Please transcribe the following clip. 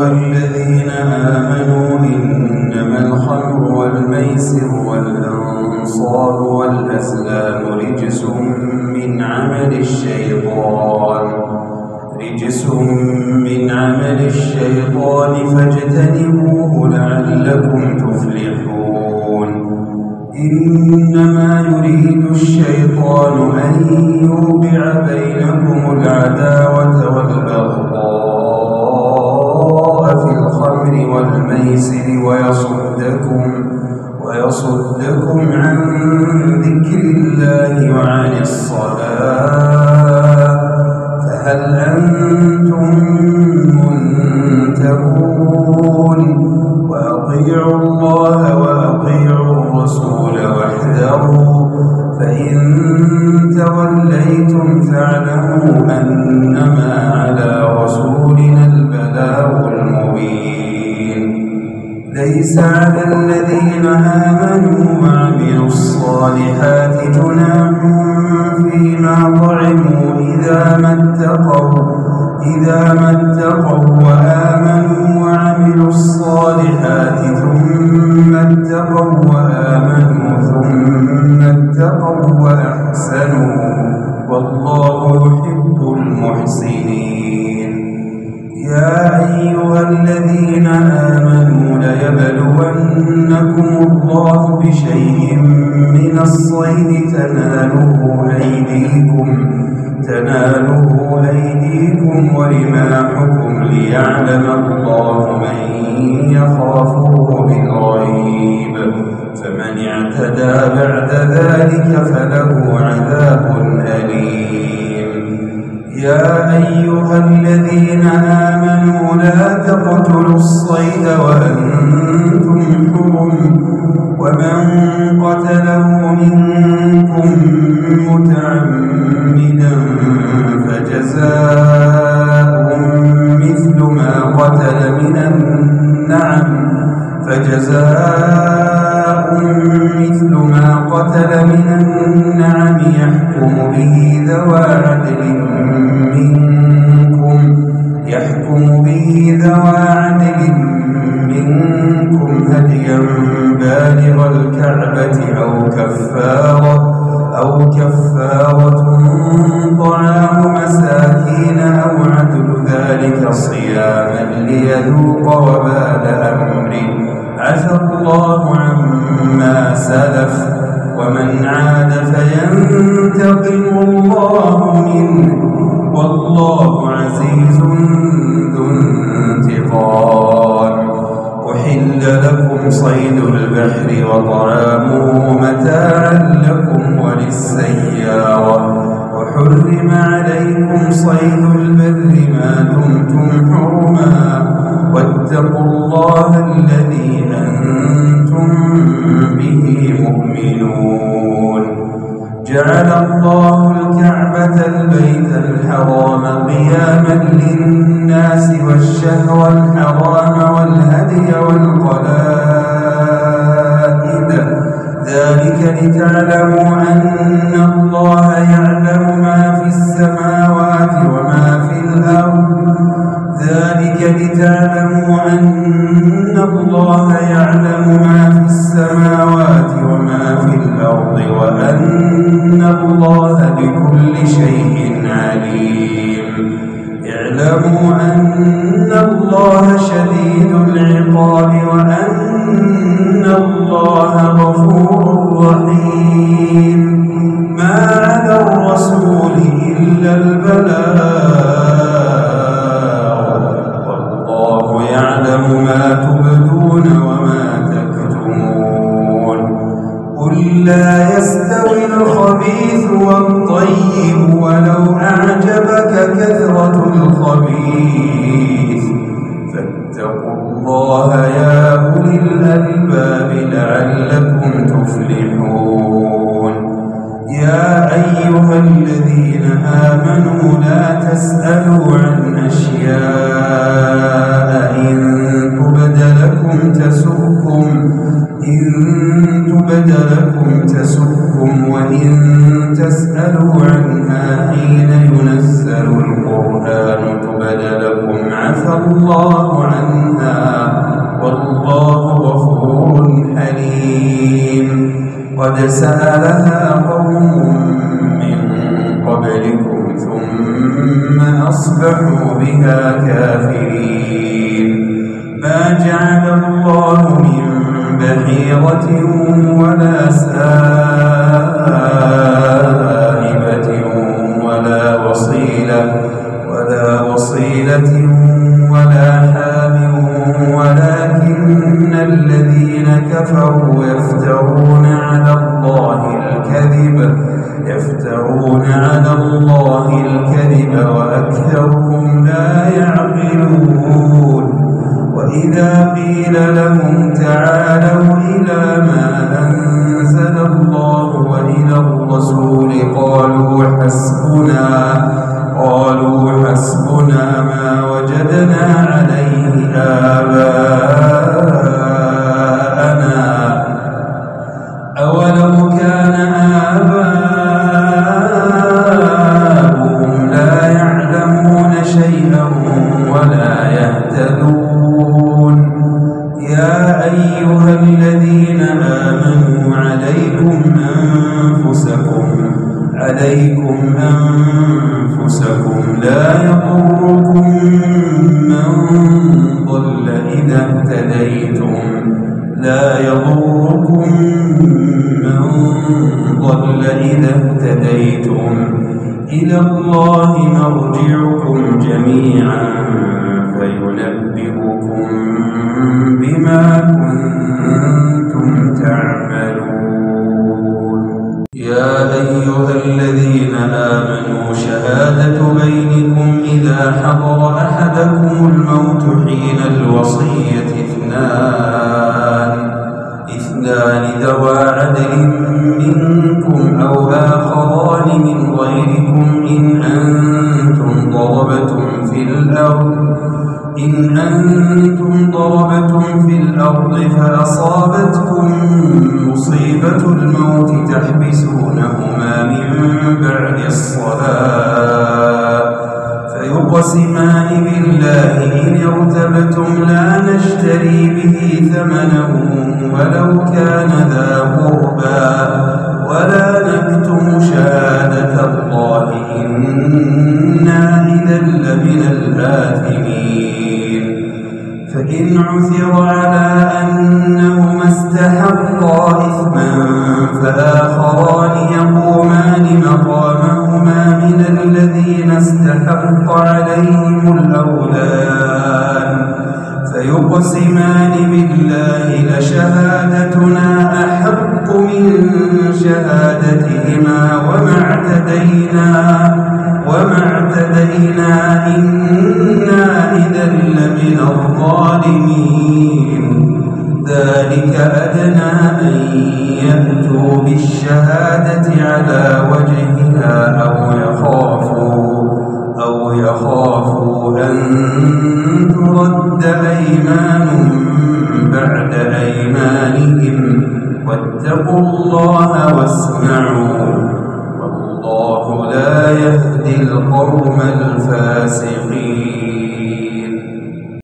أيها الذين آمنوا إنما الخمر والميسر والأنصاب والأزلام رجس من عمل الشيطان فاجتنبوه لعلكم تفلحون. إنما يريد الشيطان أن يوقع بينكم العداوة والبغضاء في الخمر والميسر ويصدكم عن ذكر الله وعن الصلاة فهل أنتم منتهون؟ وأطيعوا الله وأطيعوا الرسول واحذروا فإن توليتم فاعلموا أنما على رسولنا البلاغ المبين. ليس على الذين آمنوا وعملوا الصالحات جناح فيما طعموا إذا ما اتقوا وآمنوا وعملوا الصالحات ثم اتقوا وآمنوا ثم اتقوا وأحسنوا والله يحب المحسنين. يا أيها الذين آمنوا ليبلونكم الله بشيء من الصيد تناله أيديكم ورماحكم ليعلم الله من يخافه بالغيب فمن اعتدى بعد ذلك فله عذاب أليم. يا أيها الذين آمنوا لا تقتلوا الصيد وأنتم حرم ومن قتله منكم متعمدا فجزاء مثل ما قتل من النعم يحكم به ذوى عدل منكم هديا بالغ الكعبة أو كفارة طعام مساكين أو عدل ذلك صياما ليذوق وبال أمره عفى الله عما سلف ومن عاد فينتقم الله منه والله عزيز ذو انتقام. أحل لكم صيد البحر وطعامه متاعا لكم وللسيارة وحرم عليكم صيد البر ما دمتم حرما واتقوا الله الذي أنتم به مؤمنون. جعل الله الكعبة البيت الحرام قياما للناس والشهر الحرام والهدي والقلائد ذلك لتعلموا أن الله يعلم ما في السماوات وما في الأرض وأن الله بكل شيء عليم. اعلموا أن الله شديد العقاب وأن الله غفور رحيم. ما على الرسول إلا البلاغ والله يعلم ما تبدون وما تكتمون. قل لا يستوي الخبيث والطيب ولو أعجبك كثرة الخبيث فاتقوا الله يا أولي الألباب لعلكم تفلحون. يا أيها الذين آمنوا لا تسألوا عن أشياء إن تبد لكم تسؤكم وإن تسألوا عنها حين ينزل القرآن تبد لكم عفى الله عنها والله غفور حليم. قد سألها قوم من قبلكم ثم أصبحوا بها كافرين. ما جعل الله من بحيرة ولا سائبة ولا وصيلة ولا حام ولكن الذين كفروا يفترون على الله الكذب وأكثرهم لا يعقلون. وإذا قيل لهم تعالوا إلى ما أنزل الله وإلى الرسول قالوا حسبنا ما وجدنا عليه آباءنا أولو كان آباؤهم لا يعلمون شيئا ولا يهتدون. يا أيها الذين آمنوا عليكم أنفسكم لا يضركم من ضل إذا اهتديتم إلى الله مرجعكم جميعا فينبئكم بما كنتم تعملون. يا أيها الذين آمنوا شهادة بينكم إذا حضر أحدكم الموت حين الوصية اثنان ذوى عدل منكم أو آخران من غيركم إن أنتم ضربتم في الأرض فأصابتكم مصيبة الموت تحبسونهما من بعد الصلاة فيقسمان بالله إن ارتبتم لا نشتري به ثمنا ولو كان ذا قربى ولا نكتم شهادة الله إنا إذا لمن الآثمين. فإن عثر على أنهما استحقا إثما فآخران يقومان مقامهما من الذين استحق عليهم الأولان فيقسمان بالله لشهادتنا أحق من شهادتهما وما اعتدينا إنا إذا لمن الظالمين. ذلك أدنى أن يأتوا بالشهادة على وجهها أو يخافوا أن ترد أيمان بعد أيمانهم واتقوا الله واسمعوا والله لا يهدي القوم الفاسقين.